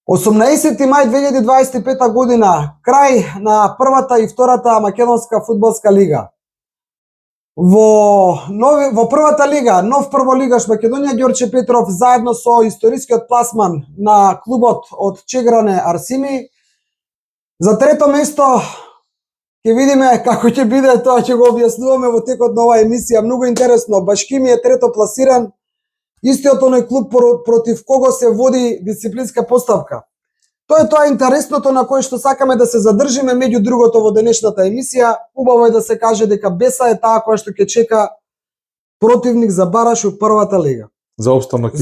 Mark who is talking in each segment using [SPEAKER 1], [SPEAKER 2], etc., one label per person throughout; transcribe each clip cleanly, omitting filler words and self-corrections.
[SPEAKER 1] 18 мај 2025 година, крај на првата и втората македонска фудбалска лига. Во првата лига, нов прволигаш Македонија Ѓорче Петров заедно со историскиот пласман на клубот од Чегране Арсими. За трето место ќе видиме како ќе биде, тоа ќе го објаснуваме во текот на оваа емисија. Многу интересно, Башкими е трето пласиран, истиот оној клуб против кого се води дисциплинска постапка. Тоа е интересното на кое што сакаме да се задржиме. Меѓу другото, во денешната емисија, убаво е да се каже дека Беса е таа која што ќе чека противник за бараш во првата лига.
[SPEAKER 2] За опстанок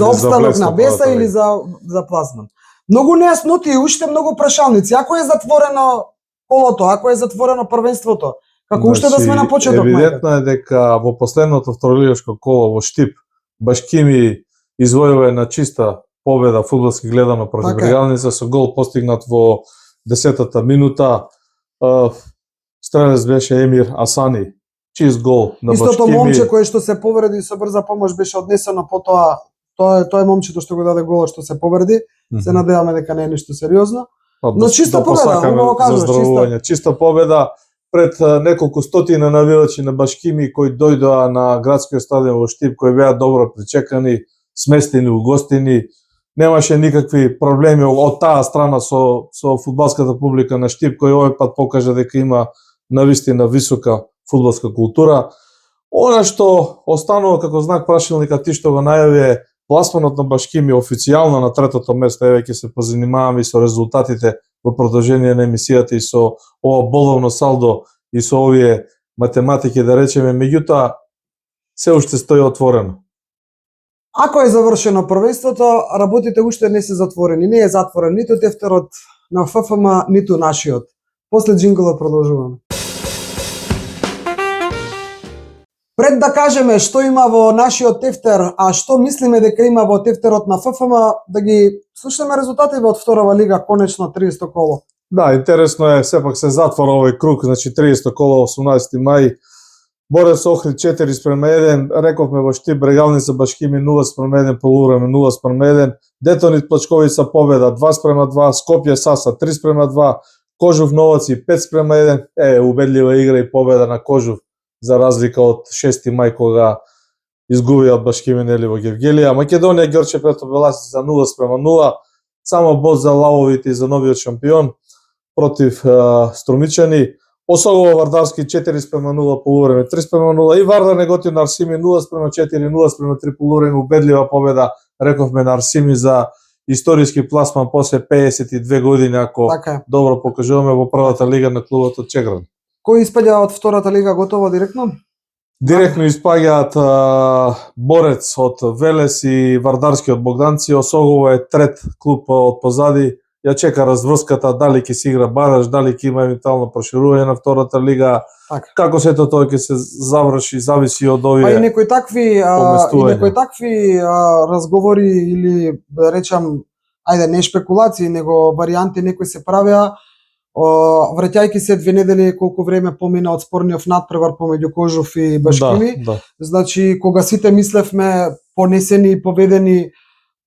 [SPEAKER 1] на Беса или за пласман. Многу нејасноти и уште многу прашалници. Ако е затворено колото, ако е затворено првенството, како уште да сме на почеток.
[SPEAKER 2] Евидентно е дека во последното второлигашко коло во Штип Башкими извојува на чиста победа фудбалски гледано против Регалница со гол постигнат во 10-та минута. Стрелец беше Емир Асани. Чист гол на Башкими.
[SPEAKER 1] Истото момче кое што се повреди со брза помош беше однесено потоа. Тоа е момчето што го даде голот што се повреди. Се надеваме дека не е ништо сериозно. Но чиста победа, убаво кажуваш,
[SPEAKER 2] чиста победа пред неколку стотина навивачи на Башкими кои дојдоа на градскиот стадион во Штип, кои беа добро причекани, сместени, угостени. Немаше никакви проблеми од таа страна со фудбалската публика на Штип, кој овој пат покажа дека има навистина висока фудбалска култура. Она што останува како знак прашалника, ти што го најави, е пласманот на Башкими официјално на третото место. Еве ќе се позанимаваме и со резултатите во продолжение на емисијата и со ова боловно салдо и со овие математики, да речеме, меѓутоа се уште стои отворено.
[SPEAKER 1] Ако е завршено првенството, работите уште не се затворени. Не е затворен ниту тефтерот на ФФМ, ниту нашиот. После джингола продолжуваме. Пред да кажеме што има во нашиот тефтер, а што мислиме дека има во тефтерот на ФФМ, да ги слушаме резултатите од вторава лига, конечно 30 коло.
[SPEAKER 2] Да, интересно е, сепак се затвора овој круг, значи 30 коло 18 мај. Борец Охрид 4:1, рековме во Штип Регалница Башкими 0:1, полувреме 0:1, Детонит Плачковица победа 2:2, Скопје Саса 3:2, Кожув Новаци 5:1, убедлива игра и победа на Кожув за разлика од 6 мај кога изгуби од Башкими нели во Гевгелија. Македонија Ѓорче Петров Беласица 0:0, само бод за лавовите и за новиот шампион против Струмичани. Осогово Вардарски 4:0, полувреме 3:0 и Вардар Неготин Арсими 0:4, 0:3 полувреме, убедлива победа, рековме, на Арсими за историски пласман после 52 години, ако добро покажуваме во првата лига на клубот од Чегран.
[SPEAKER 1] Кој испаѓа од втората лига готово директно?
[SPEAKER 2] Директно испаѓаат Борец од Велес и Вардарски од Богданци. Осогово е трет клуб од позади. Ја чека разврската, дали ќе се игра бараж, дали ќе има евентуално проширување на втората лига. Како сето тоа ќе се заврши, зависи од овие.
[SPEAKER 1] И некои такви разговори или да речам, ајде не шпекулации, него варијанти некои се правеа, враќајќи се 2 недели колку време помина од спорниот надпревар помеѓу Кожув и Башкими.
[SPEAKER 2] Да.
[SPEAKER 1] Значи кога сите мислевме понесени и поведени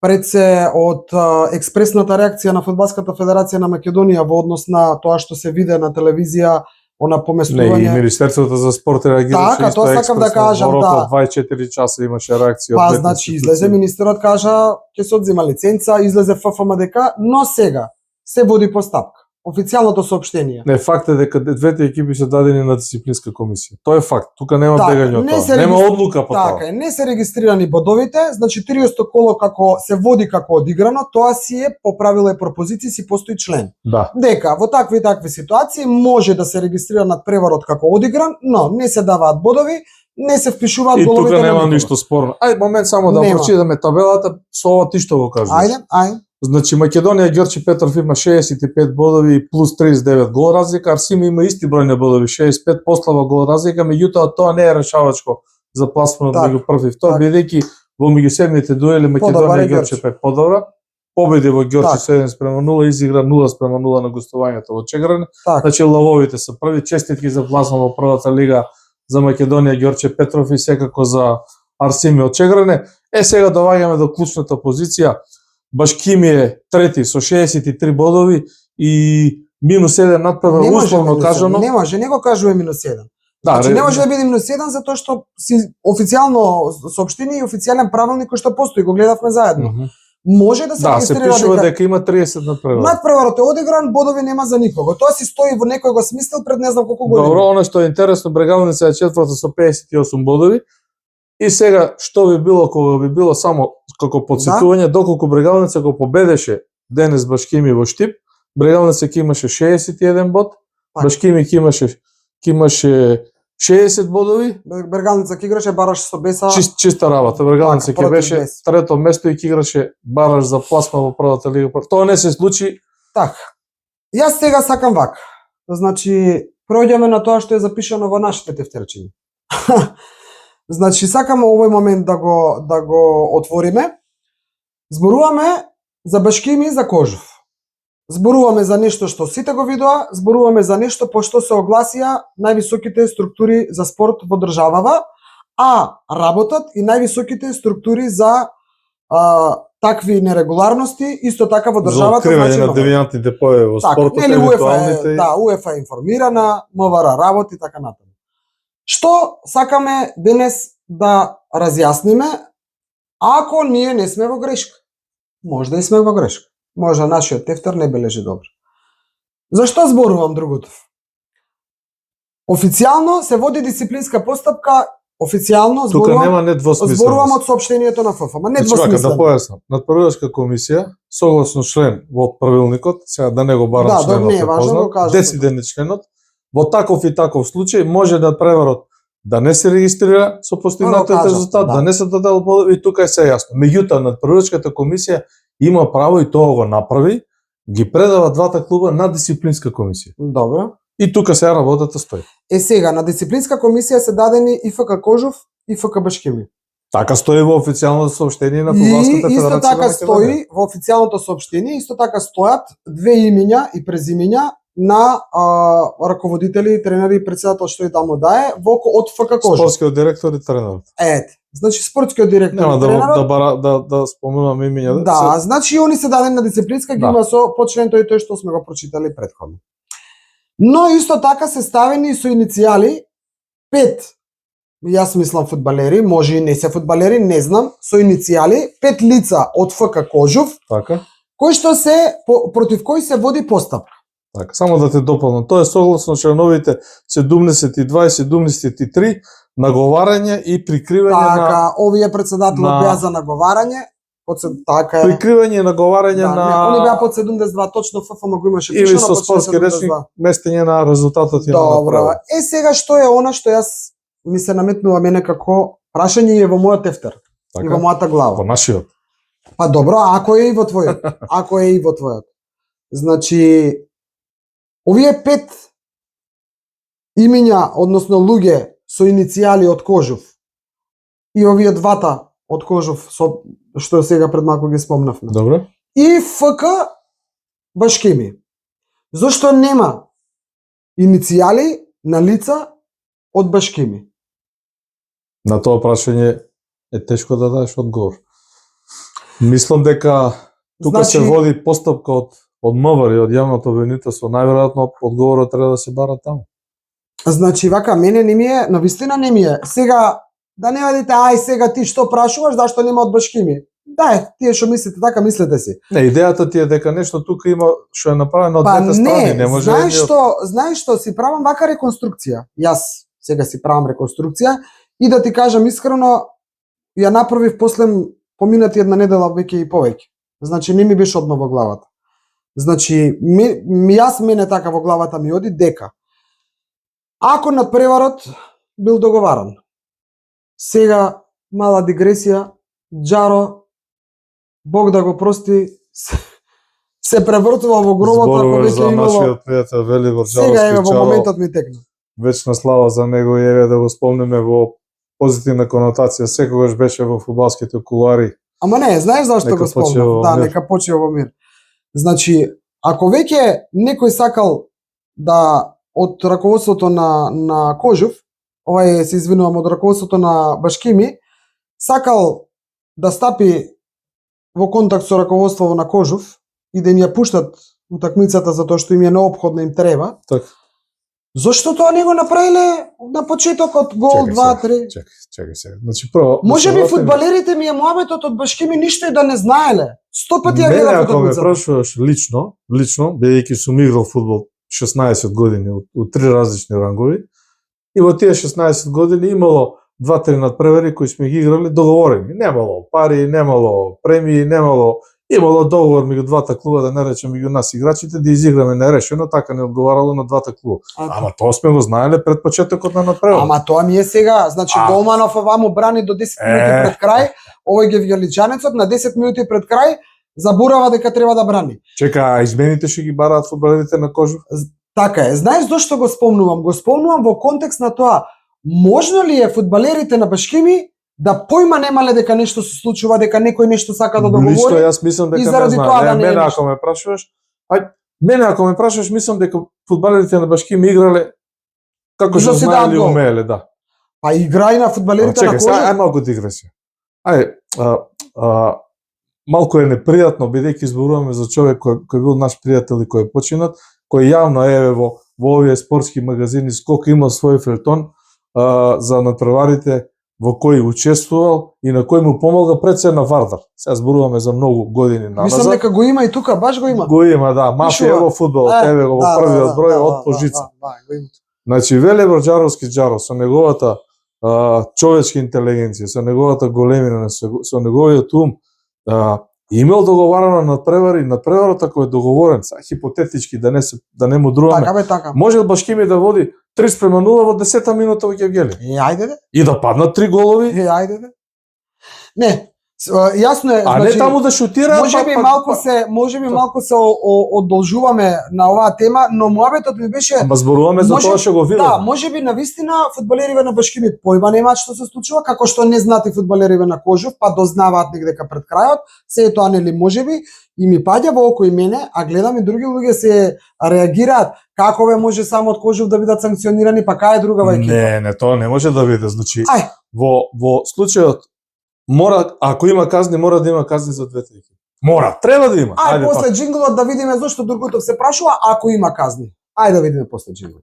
[SPEAKER 1] пред се од експресната реакција на Фудбалската федерација на Македонија во однос на тоа што се виде на телевизија, она поместување.
[SPEAKER 2] Не, и Министерството за спорт реагираше
[SPEAKER 1] исто
[SPEAKER 2] експресно.
[SPEAKER 1] Сакам да кажам,
[SPEAKER 2] во 24 часа имаше реакција.
[SPEAKER 1] Па, значи, излезе министерот, кажа, ќе се одзема лиценца, излезе ФФМДК, но сега се води постапка. Официјалното соопштение.
[SPEAKER 2] Не, факт е дека двете екипи се дадени на дисциплинска комисија. Тоа е факт. Тука нема бегање од тоа. Нема одлука по тоа.
[SPEAKER 1] Така, не се регистрирани бодовите, значи 30 коло како се води како одиграно, тоа си е по правила и пропозиции, си постои член.
[SPEAKER 2] Да.
[SPEAKER 1] Дека во такви ситуации може да се регистрира надпреварот како одигран, но не се даваат бодови, не се впишуваат головите.
[SPEAKER 2] И тука нема ништо спорно. Ајде момент само да прочитаме табелата, со ова ти што го кажеш.
[SPEAKER 1] Ајде.
[SPEAKER 2] Значи Македонија Ѓорче Петров има 65 бодови плюс 39 гол разлика, Арсими има исти број на бодови 65, послаба гол разлика, меѓутоа тоа не е решавачко за пласманот меѓу прв и втор, бидејќи во меѓусебните дуели Македонија Ѓорче Петров подобра, победи во Ѓорче 7:0, изигра 0:0 на гостувањето во Чегран. Значи лавовите се први, честитки за пласман во првата лига за Македонија Ѓорче Петров и секако за Арсими од Чегране. Сега доваѓаме до клучната позиција. Башкими е трети со 63 бодови и минус 1 надпревар условно кажано.
[SPEAKER 1] Не може, не го кажува минус 1.
[SPEAKER 2] Да,
[SPEAKER 1] Значи не може да биде минус 1 затоа што си официјално соопштение и официјален правилник кој што постои, го гледавме заедно. Може да се регистрира
[SPEAKER 2] пишува дека има 30 надпревар.
[SPEAKER 1] Надпреварот е одигран, бодови нема за никого. Тоа си стои во некој го смислил пред не знам колку години.
[SPEAKER 2] Добро, она што е интересно, Брегалница е четврта со 58 бодови. И сега што би било кога би било само како подсетување, доколку Брегалница го победеше денес Башкими во Штип, Брегалница ќе имаше 61 бод, Башкими ќе имаше 60 бодови.
[SPEAKER 1] Брегалница ќе играше бараш со Беса.
[SPEAKER 2] Чиста работа. Брегалница ќе беше трето место и ќе играше бараш за пласма во првата лига. Тоа не се случи.
[SPEAKER 1] Така. Јас сега сакам вака. Значи, пројдеме на тоа што е запишано во нашите тефтерчиња. Значи, сакам овој момент да го отвориме. Зборуваме за Башкими и за Кожув. Зборуваме за нешто што сите го видоа, зборуваме за нешто по што се огласија највисоките структури за спорт во државава, а работат и највисоките структури за такви нерегуларности исто така во државата.
[SPEAKER 2] За откривање на девијантните појави во спортот, евентуалните.
[SPEAKER 1] Да, УЕФА е информирана, МВР работи така натаму. Што сакаме денес да разјасниме, ако ние не сме во грешка? Може да и сме во грешка. Може нашиот тефтер не бележи добро. Зашто зборувам другото? Официјално се води дисциплинска постапка, официјално зборувам од соопштението на ФФ, недвосмислено.
[SPEAKER 2] Да појаснам, надпреварска комисија согласно член во правилникот, сега да не го барам членот,
[SPEAKER 1] не е важно,
[SPEAKER 2] 10 ден членот, во таков и таков случај може надпреварот да не се регистрира со постигнатиот резултат, да не се дадел бодови, и тука е се јасно. Меѓутоа надпреварската комисија има право и тоа го направи, ги предава двата клуба на дисциплинска комисија.
[SPEAKER 1] Добро.
[SPEAKER 2] И тука се работата стои.
[SPEAKER 1] Сега на дисциплинска комисија се дадени и ФК Кожув и ФК Башкими.
[SPEAKER 2] Така стои во официјалното соопштение на Фудбалската федерација.
[SPEAKER 1] Исто така стои во официјалното соопштение, исто така стојат две имиња и презимиња на раководители, тренери и председател што и таму дае од ФК Кожув.
[SPEAKER 2] Спортскиот директор и тренерот.
[SPEAKER 1] Ете, значи спортскиот директор
[SPEAKER 2] и тренерот.
[SPEAKER 1] Нема
[SPEAKER 2] да споменуваме имиња.
[SPEAKER 1] Да, значи они се дадени на дисциплинска, ги има со по член тој што сме го прочитали претходно. Но исто така се ставени со иницијали 5. Јас мислам фудбалери, може и не се фудбалери, не знам, со иницијали 5 лица од ФК Кожув.
[SPEAKER 2] Така.
[SPEAKER 1] Кои што се против кои се води постапка.
[SPEAKER 2] Така, само да те дополнам, тоа е согласно членовите 72 и 73 наговарање и прикривање
[SPEAKER 1] така, овие председателот беа за наговарање. Така е.
[SPEAKER 2] Прикривање и наговарање на
[SPEAKER 1] они беа под 72, точно ФФМ го имаше пишано.
[SPEAKER 2] Или со спортски речник местење на резултатот и на
[SPEAKER 1] добро. Сега што е она што јас ми се наметнува мене како прашање и во мојот тефтер. Така? И во мојата глава.
[SPEAKER 2] Во нашиот.
[SPEAKER 1] Па добро, ако е и во твојот. Ако е и во твојот. Значи, овие 5 имиња, односно луѓе со иницијали од Кожув и овие двата од Кожув со што сега пред малку ги спомнавме.
[SPEAKER 2] Добро.
[SPEAKER 1] И ФК Башкими. Зошто нема иницијали на лица од Башкими?
[SPEAKER 2] На тоа прашање е тешко да дадеш одговор. Мислам дека тука се води постапка од МВР и од јавното обвинителство, најверојатно одговорот треба да се бара таму.
[SPEAKER 1] Значи вака мене не ми е, навистина не ми е. Сега да не одите, ај сега ти што прашуваш, зашто нема од Башкими? Да, тие што мислите така, мислете си.
[SPEAKER 2] Не, идејата ти е дека нешто тука има што е направено од двете страни, не може.
[SPEAKER 1] Знаеш што си правам вака реконструкција. Јас сега си правам реконструкција и да ти кажам искрено, ја направив после поминати една недела веќе и повеќе. Значи не ми беше одма во главата. Значи јас мене така во главата ми оди дека ако надпреварот бил договаран. Сега мала дигресија, Джаро, Бог да го прости, се превртува во гробот ако веќе имало.
[SPEAKER 2] За нашиот пријател Велибор Джаровски.
[SPEAKER 1] Сега еве во моментот ми текна.
[SPEAKER 2] Вечна слава за него и еве да го спомнеме во позитивна конотација. Секогаш беше во фудбалските кулуари.
[SPEAKER 1] Ама не, знаеш зашто го спомнав? Да, нека почива во мир. Значи, ако веќе некој сакал да од раководството на Кожув, се извинувам, од раководството на Башкими, сакал да стапи во контакт со раководството на Кожув и да им ја пуштат утакмицата затоа што им е неопходно, им треба.
[SPEAKER 2] Така.
[SPEAKER 1] Зошто тоа не го направиле на почетокот гол 2-3?
[SPEAKER 2] Чекај сега. Значи прво
[SPEAKER 1] Може би фудбалерите ми е муабетот од Башкими ништо и да не знаеле. 100 пати ја
[SPEAKER 2] гледав
[SPEAKER 1] гледав
[SPEAKER 2] ако ме
[SPEAKER 1] утакмицата.
[SPEAKER 2] прашуваш лично, бидејќи сум играл фудбал 16 години од три различни рангови, и во тие 16 години имало 2-3 надпревари кои сме ги играли договорени. Немало пари, немало премии, имало договор меѓу двата клуба, да не речем меѓу нас играчите, да изиграме нерешено, така не одговарало на двата клуба. Ама тоа сме го знаеле пред почетокот на надпревар.
[SPEAKER 1] Ама тоа ми е сега, значи голманов оваму брани до 10 минути пред крај, овој гевгеличанецот на 10 минути пред крај заборава дека треба да брани.
[SPEAKER 2] Чека, измените ќе ги бараат фудбалерите на Кожув?
[SPEAKER 1] Така е. Знаеш зошто го спомнувам? Го спомнувам во контекст на тоа, можно ли е фудбалерите на Башкими да појма немале дека нешто се случува, дека некој нешто сака да договори?
[SPEAKER 2] Лично јас мислам дека не знае. Мене ако ме прашуваш, мислам дека фудбалерите на Башкими играле како што знаеле и умееле, да.
[SPEAKER 1] Па игра и на фудбалерите на Кожув.
[SPEAKER 2] Чекај, малку дигресија. Малку е непријатно бидејќи зборуваме за човек кој бил наш пријател и кој е починат, кој јавно во овие спортски магазини Скок имал свој фелтон за надпреварите во кој учествувал и на кој му помогна пред се на Вардар. Сега зборуваме за многу години назад.
[SPEAKER 1] Мислам дека го има и тука, баш го има.
[SPEAKER 2] Го има, да. Мафија во фудбал, еве го во првиот број од Пожица. Значи Велебор Џаровски Џаров со неговата човечка интелигенција, со неговата големина, со неговиот ум, имал договарано надпреварот ако е договорен, са хипотетички да не мудруваме.
[SPEAKER 1] Така.
[SPEAKER 2] Може Башкими да води 3:0 во 10-та минута во Гевгели.
[SPEAKER 1] Ајде де.
[SPEAKER 2] И да паднат 3 голови.
[SPEAKER 1] Ајде де. Не, јасно е,
[SPEAKER 2] значи, не таму да шутира,
[SPEAKER 1] може би малку се одолжуваме на оваа тема, но муабетот ми беше
[SPEAKER 2] ама зборуваме за тоа што го видов.
[SPEAKER 1] Да, може би навистина фудбалериве на Башкими појма немаат што се случува, како што не знаат и фудбалериве на Кожув, па дознаваат негдека пред крајот, се тоа нели можеби и ми паѓа во око и мене, а гледам и други луѓе се реагираат како може само од Кожув да бидат санкционирани, па кај е другава екипа.
[SPEAKER 2] Не, тоа не може да биде, значи во случајот мора, ако има казни, мора да има казни за двете екипи. Мора, треба да има.
[SPEAKER 1] Ајде после джинглот да видиме зошто Дургутов се прашува ако има казни. Ајде да видиме после джинглот.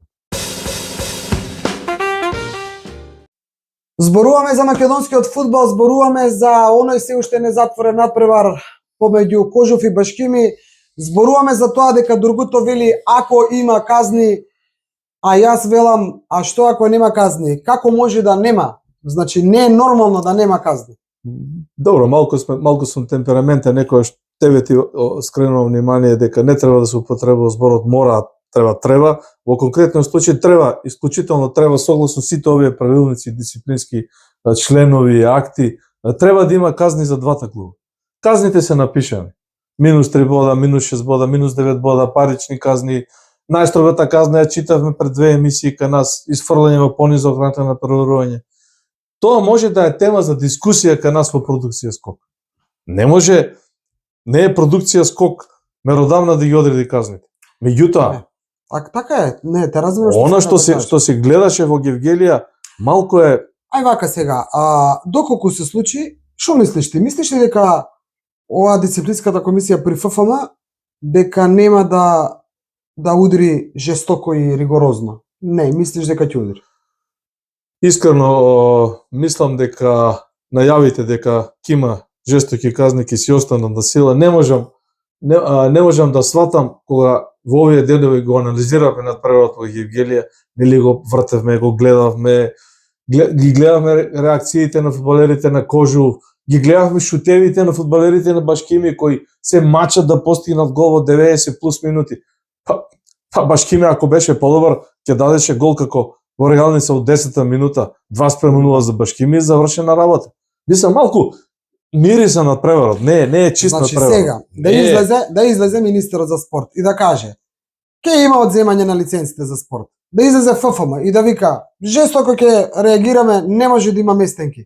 [SPEAKER 1] Зборуваме за македонскиот фудбал, зборуваме за оној се уште незатворен надпревар помеѓу Кожув и Башкими. Зборуваме за тоа дека Дургутов вели ако има казни, а јас велам а што ако нема казни? Како може да нема? Значи не е нормално да нема казни.
[SPEAKER 2] Добро, малку сум темпераментен, некојаш тебе ти скренувам внимание дека не треба да се употребува зборот мора, треба. Во конкретниот случај треба, исклучително треба согласно сите овие правилници, дисциплински членови и акти, треба да има казни за двата клуба. Казните се напишани. -3 бода, -6 бода, -9 бода, парични казни. Најстрогата казна ја читавме пред 2 емисии кај нас, изфрлање во понизок на преварување. Тоа може да е тема за дискусија кај нас во продукција Скок. Не е продукција Скок меродавна да ги одреди казните. Меѓутоа,
[SPEAKER 1] така е, не, те разбирам
[SPEAKER 2] она што се гледаше во Гевгелија, малку е.
[SPEAKER 1] Ај вака сега, доколку се случи, што мислиш ти? Мислиш ли дека оваа дисциплинската комисија при ФФМ дека нема да удри жестоко и ригорозно? Не, мислиш дека ќе удри?
[SPEAKER 2] Искрено мислам дека најавите дека ќе има жестоки казни ќе си останат на сила. Не можам да сватам кога во овие денови го анализираме надпреварот во Гевгелија, нели го вртевме, го гледавме, ги гледавме реакциите на фудбалерите на Кожув, ги гледавме шутевите на фудбалерите на Башкими кои се мачат да постигнат гол во 90 плюс минути. Па Башкими ако беше подобар, ќе дадеше гол како во реалница од 10-та минута, 2:0 за Башкими и завршена работа. Мислам малку мириса на преварот, не е чист
[SPEAKER 1] значи,
[SPEAKER 2] преварот.
[SPEAKER 1] Сега, да излезе министерот за спорт и да каже ќе има одземање на лиценците за спорт. Да излезе ФФМ и да вика жестоко ќе реагираме, не може да има местенки.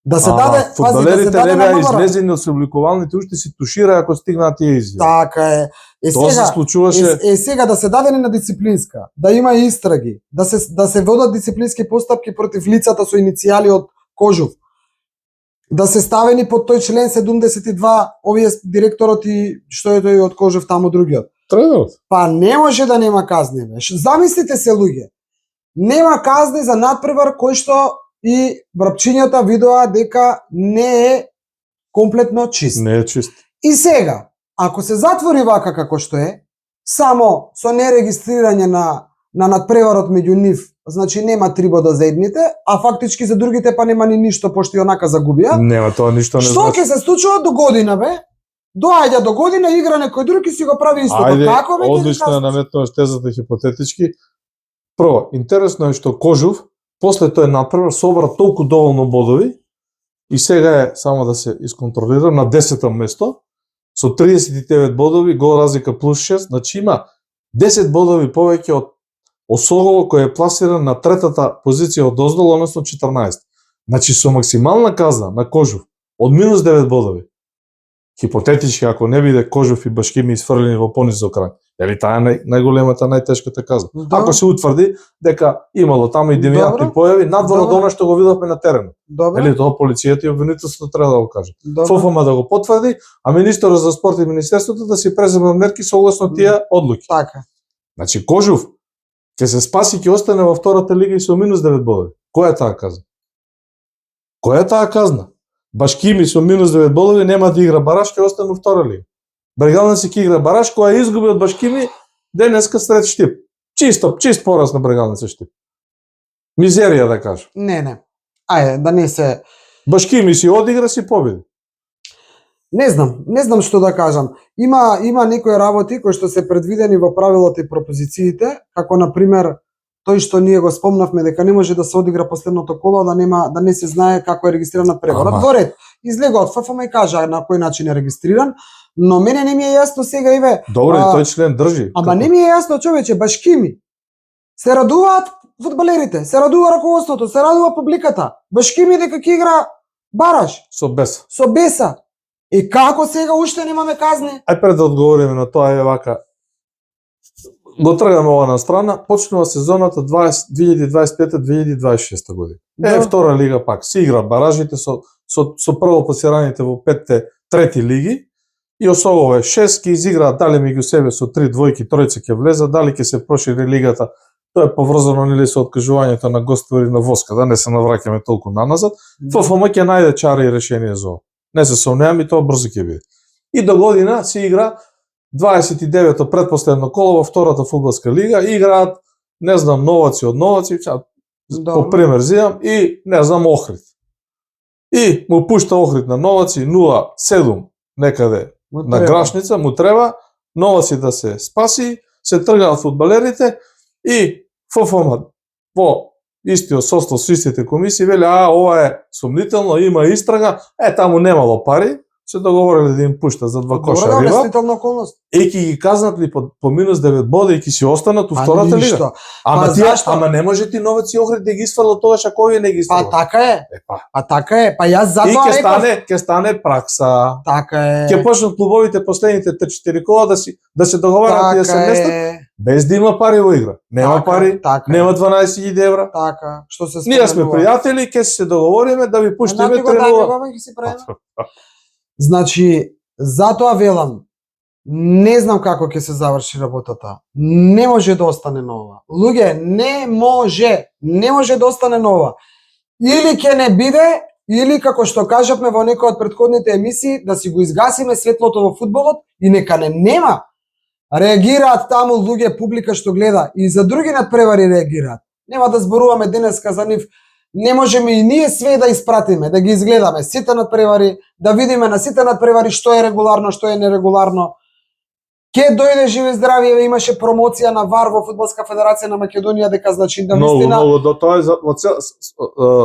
[SPEAKER 1] Да се даде,
[SPEAKER 2] фудбалерите не беа излезени од собликувалните, уште си тушира ако стигнаат тие изјави.
[SPEAKER 1] Така е.
[SPEAKER 2] Тоа се случуваше.
[SPEAKER 1] Сега да се даде на дисциплинска, да има истраги, да се водат дисциплински постапки против лицата со иницијали од Кожув. да се ставени под тој член 72 овие директорот и што е тој од Кожев таму другиот.
[SPEAKER 2] Тренерот.
[SPEAKER 1] Па не може да нема казни, бе. Замислите се, луѓе. Нема казни за надпревар кој што и врапчињата видоа дека не е комплетно чист.
[SPEAKER 2] Не е чист.
[SPEAKER 1] И сега, ако се затвори вака како што е, само со нерегистрирање на надпреварот меѓу нив, значи нема 3 бода за едните, а фактички за другите па нема ни ништо пошто и онака загубија.
[SPEAKER 2] Нема, тоа ништо не
[SPEAKER 1] Што ќе се случува до година, бе? Доаѓа до година, игра некој друг и си го прави истото.
[SPEAKER 2] Ајде,
[SPEAKER 1] Како бе?
[SPEAKER 2] одлично наметнуваш тезата хипотетички. Прво, интересно е што Кожув после тој надпревар собра толку доволно бодови и сега е само да се исконтролира на 10-то место со 39 бодови, гол разлика плюс 6, значи има 10 бодови повеќе од Осогово кој е пласиран на третата позиција од оздол, односно 14. Значи со максимална казна на Кожув од минус 9 бодови. Хипотетички, ако не биде Кожув и Башкими изфрлени во понизок ранг, дали таа е најголемата, најтешката казна?
[SPEAKER 1] Да.
[SPEAKER 2] Ако се утврди дека имало таму и девијантни
[SPEAKER 1] Добро.
[SPEAKER 2] појави, надвор од
[SPEAKER 1] Добро.
[SPEAKER 2] она што го видовме на теренот.
[SPEAKER 1] Добро.
[SPEAKER 2] Нели тоа полицијата и обвинителството треба да го кажат.
[SPEAKER 1] Добро.
[SPEAKER 2] ФФМ да го потврди, а министерот за спорт и министерството да си преземат мерки согласно тие одлуки.
[SPEAKER 1] Така.
[SPEAKER 2] Значи Кожув ќе се спаси, ќе остане во втората лига и со минус 9 бодови. Која е таа казна? Која е таа казна? Башкими со минус 9 бодови нема да игра бараш, ќе остане во втора лига. Брегалници ќе игра бараш, која изгуби од Башкими денеска сред Штип. Чист пораз на Брегалница Штип. Мизерија да кажам.
[SPEAKER 1] Не. Ајде, да не се...
[SPEAKER 2] Башкими си одигра, си победи.
[SPEAKER 1] Не знам што да кажам. Има некои работи кои што се предвидени во правилата и пропозициите, како на пример тој што ние го спомнавме дека не може да се одигра последното коло, да не се знае како е регистриран надпреварот. Во ред, излега од ФФМ и кажа на кој начин е регистриран, но мене не ми е јасно сега, Иве.
[SPEAKER 2] Добро, и тој член држи.
[SPEAKER 1] Ама не ми е јасно, човече, Башкими. Се радуваат фудбалерите, се радува раководството, се радува публиката. Башкими дека ќе игра бараш
[SPEAKER 2] Со бес.
[SPEAKER 1] со беса. И како сега уште немаме казни?
[SPEAKER 2] Ај пред да одговориме на тоа е вака. Го тргаме ова на страна, почнува сезоната 2025-2026 година.
[SPEAKER 1] Да.
[SPEAKER 2] Втора лига пак се игра баражите со прво пласираните во петте трети лиги и Осогово е 6 ќе изиграат дали меѓу себе со 3 двојки, тројца ќе влезат, дали ќе се прошири лигата. Тоа е поврзано нели со откажувањето на гостовари на Воска, да не се навраќаме толку наназад. ФФМ ќе најде чара и решение за ова. Не се сомневам и тоа брзо ќе биде. И до година се игра 29-то предпоследно коло во втората фудбалска лига, играат, не знам, Новаци од Новаци, по пример зимам, и не знам, Охрид. И му пушта Охрид на Новаци 0-7 некаде на Грашница, му треба Новаци да се спаси, се тргаат фудбалерите и ФФМ во истиот состав со истите комисии вели, ова е сомнително, има истрага, таму немало пари, се договориле да им пушта за 2 коша риба.
[SPEAKER 1] Обестителна околност.
[SPEAKER 2] Ќе ги казнат ли по минус 9 бода и ќе си останат у втората лига? Ама не може ти Новец и Охрид да ги изфрлат тогаш ако овие не ги изфрлат.
[SPEAKER 1] Па така е. Така е. Па јас затоа
[SPEAKER 2] реков. И ќе стане пракса.
[SPEAKER 1] Така е.
[SPEAKER 2] Ќе почнат клубовите последните 3-4 кола да се договарат и да се местат без да има пари во игра. Нема пари, нема 12.000 евра.
[SPEAKER 1] Така. Што се
[SPEAKER 2] ние сме пријатели, ќе се договориме да ви пуштиме 3-0.
[SPEAKER 1] Значи, затоа велам, не знам како ќе се заврши работата. Не може да остане нова. Луѓе, не може да остане нова. Или ќе не биде, или како што кажавме во некој од претходните емисии, да си го изгасиме светлото во фудбалот и нека нема. Реагираат таму луѓе, публика што гледа и за други надпревари реагираат. Нема да зборуваме денеска за нив. Не можеме и ние све да испратиме, да ги изгледаме сите надпревари, да видиме на сите надпревари што е регуларно, што е нерегуларно. Ке дојде живе здравје, имаше промоција на ВАР во Фудбалска федерација на Македонија дека значи да вистина.
[SPEAKER 2] Многу до тоа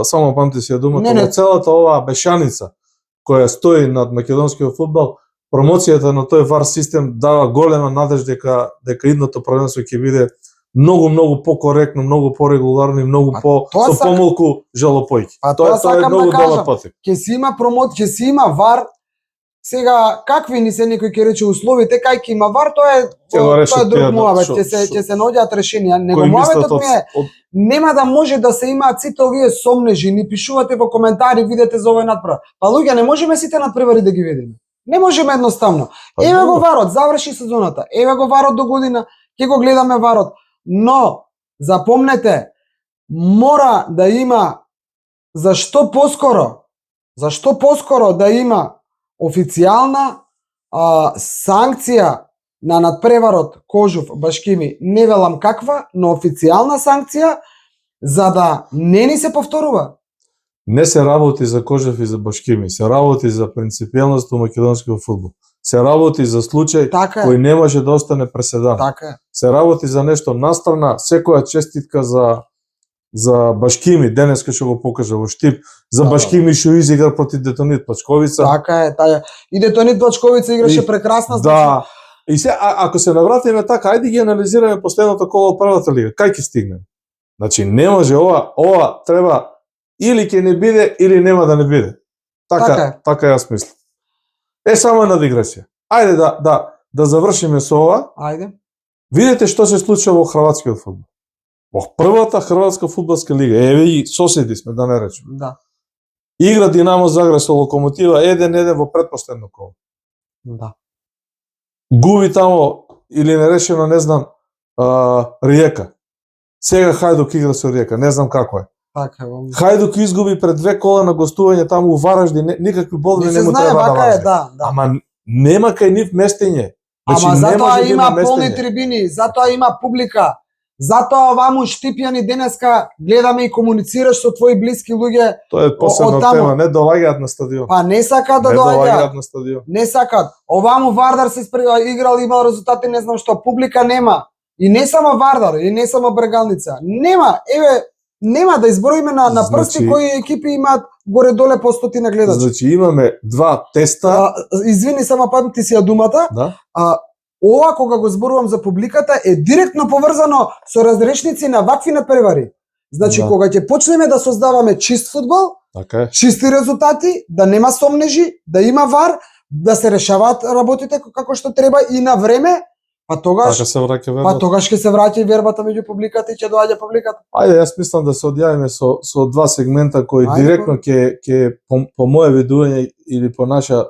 [SPEAKER 2] само памти си ја думата, во целата оваа бешаница која стои над македонскиот фудбал, промоцијата на тој ВАР систем дава голема надеж дека идното првенство ќе биде многу покоректно, многу порегуларно и многу со помалку жалопојки.
[SPEAKER 1] Тоа
[SPEAKER 2] е многу добар потек.
[SPEAKER 1] Ќе си има ќе си има ВАР Сега какви ни се некој ќе рече условите, кај ќе има вар, тоа е друг муабет, ќе се наоѓаат решенија. Него муабетот ми е нема да може да се имаат сите овие сомнежи, ни пишувате во коментари, видете за овој надпревар. Па луѓе, не можеме сите надпревари да ги видиме. Не можеме едноставно. Еве го варот, заврши сезоната. Еве го варот до година, ќе го гледаме варот. Но запомнете, мора да има зашто поскоро да има официјална санкција на надпреварот Кожув-Башкими, не велам каква, но официјална санкција за да не ни се повторува.
[SPEAKER 2] Не се работи за Кожев и за Башкими, се работи за принципијалност во македонскиот фудбал. Се работи за случај кој не може да остане преседан. Се работи за нешто настрана, секоја честитка за Башкими, денеска што го покажа во Штип, за Башкими што изигра против Детонит Пачковица.
[SPEAKER 1] Така е, и Детонит Пачковица играше прекрасна.
[SPEAKER 2] Да. И се, ако се навратиме така, ајде ги анализираме последното коло од првата лига. Кај ќе стигнеме? Значи, не може ова треба или ќе не биде, или нема да не биде. Така јас мислам. Само една дигресија. Ајде да завршиме со ова.
[SPEAKER 1] Ајде.
[SPEAKER 2] Видете што се случува во хрватскиот фудбал. Во првата хрватска фудбалска лига, еве и соседи сме, да не речеме.
[SPEAKER 1] Да.
[SPEAKER 2] Игра Динамо Загреб со Локомотива 1-1 во предпоследно коло.
[SPEAKER 1] Да.
[SPEAKER 2] Губи тамо, или нерешено, не знам, Риека. Сега Хајдук игра со Риека, не знам како е.
[SPEAKER 1] Така,
[SPEAKER 2] Хајдук изгуби пред 2 кола на гостување таму у Вараждин, никакви бодови не му треба да вазе. Ама нема кај нив местење.
[SPEAKER 1] Ама затоа има полни трибини, затоа има публика. Затоа оваму Штипјани денеска гледаме и комуницираш со твои блиски луѓе.
[SPEAKER 2] Тоа е посебна тема, не доаѓаат на стадион.
[SPEAKER 1] Па не сакаат да доаѓаат на стадион. Не сакаат. Оваму Вардар се играл, имал резултати, не знам што, публика нема. И не само Вардар, и не само Брегалница. Нема, нема да изброиме на прсти кои екипи имаат горе-доле по 100 гледачи.
[SPEAKER 2] Значи имаме 2 теста.
[SPEAKER 1] Извини, само памти си ја думата.
[SPEAKER 2] Да.
[SPEAKER 1] Ова кога го зборувам за публиката е директно поврзано со разрешници на вакви надпревари. Значи кога ќе почнеме да создаваме чист фудбал, чисти резултати, да нема сомнежи, да има вар, да се решаваат работите како што треба и на време, па тогаш ќе се враќа и вербата меѓу публиката и ќе доаѓа публиката.
[SPEAKER 2] Ајде, јас мислам да се одјавиме со 2 сегмента кои директно ќе по моје видување или по наша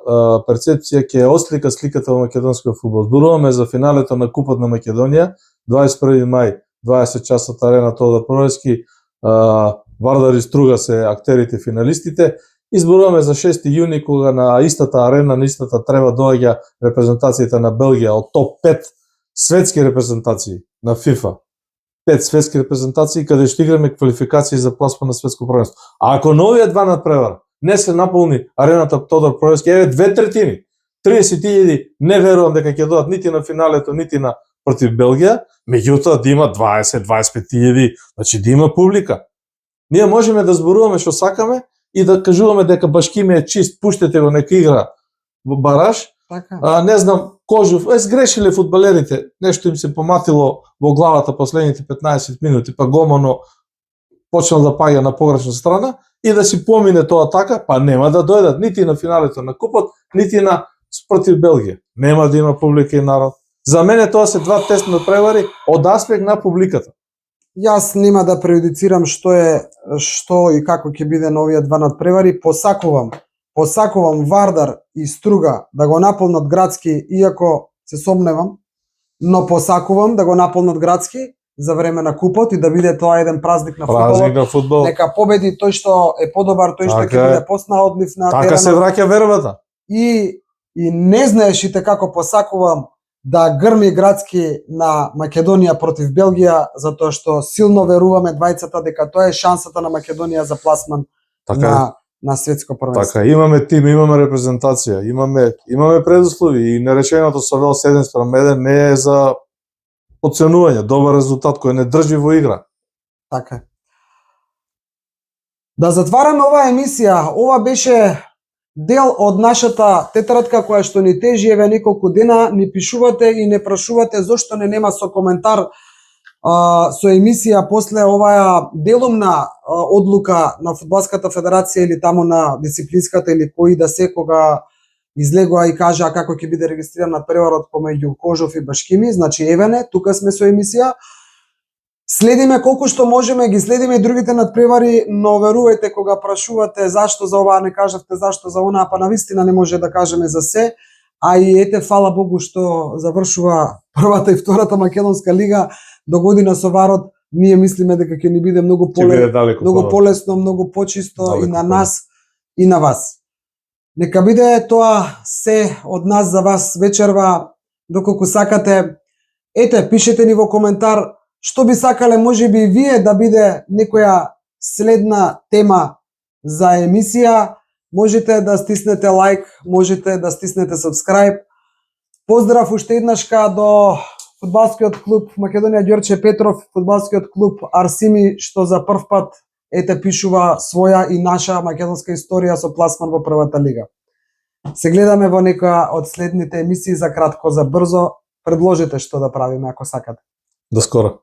[SPEAKER 2] перцепција ќе ослика сликата во македонскиот фудбал. Зборуваме за финалето на Купот на Македонија, 21 мај, 20 часот арена Тодор Проевски, Вардар и Струга се актерите финалистите. Изборуваме за 6 јуни кога на истата арена, на истата треба доаѓа репрезентацијата на Белгија од топ 5 светски репрезентации на ФИФА. 5 светски репрезентации каде што играме квалификации за пласман на светско првенство. А ако на овие 2 надпревара не се наполни арената Тодор Проевски, еве 2/3, 30.000, не верувам дека ќе дојдат нити на финалето, нити на против Белгија, меѓутоа да има 20-25.000, значи да има публика. Ние можеме да зборуваме што сакаме и да кажуваме дека Башкими е чист, пуштете го нека игра во бараж. Не знам, Кожув, сгрешиле фудбалерите, нешто им се поматило во главата последните 15 минути, па Гомано почнал да паѓа на погрешна страна и да си помине тоа така, па нема да дојдат нити на финалето на Купот, нити на против Белгија. Нема да има публика и народ. За мене тоа се 2 тест надпревари од аспект на публиката.
[SPEAKER 1] Јас нема да преюдицирам што и како ќе биде на овие 2 надпревари, посакувам Вардар и Струга да го наполнат градски, иако се сомневам, но посакувам да го наполнат градски за време на Купот и да биде тоа еден празник на фудбал. Нека победи тој што е подобар, тој што ќе биде поснаодлив на теренот.
[SPEAKER 2] Така се враќа вербата.
[SPEAKER 1] И не знаеш и како посакувам да грми градски на Македонија против Белгија, затоа што силно веруваме двајцата дека тоа е шансата на Македонија за пласман на светско првенство.
[SPEAKER 2] Така, имаме тим, имаме репрезентација, имаме предуслови и нерешеното со Вел 7:1 не е за оценување, добар резултат кој не држи во игра.
[SPEAKER 1] Така. Да затвараме оваа емисија, ова беше дел од нашата тетрадка која што ни тежи еве неколку дена, ни пишувате и не прашувате зошто не нема со коментар со емисија после оваа делумна одлука на Фудбалската федерација или таму на дисциплинската или кои да се кога излегоа и кажаа како ќе биде регистриран преварот помеѓу Кожов и Башкими, значи евене, тука сме со емисија. Следиме колку што можеме, ги следиме и другите надпревари, но верувајте кога прашувате зашто за оваа не кажавте, зашто за онаа, па навистина не може да кажеме за се. А и ете, фала Богу што завршува првата и втората македонска лига до година со варот. Ние мислиме дека ќе ни биде многу полесно, многу почисто и на нас и на вас. Нека биде тоа се од нас за вас вечерва, доколку сакате. Ете, пишете ни во коментар што би сакале можеби и вие да биде некоја следна тема за емисија. Можете да стиснете лайк, можете да стиснете subscribe. Поздрав уште еднашка до фудбалскиот клуб Македонија Ѓорче Петров, фудбалскиот клуб Арсими, што за прв пат ете пишува своја и наша македонска историја со пласман во првата лига. Се гледаме во некоја од следните емисии, за кратко, за брзо. Предложете што да правиме ако сакате.
[SPEAKER 2] До скоро.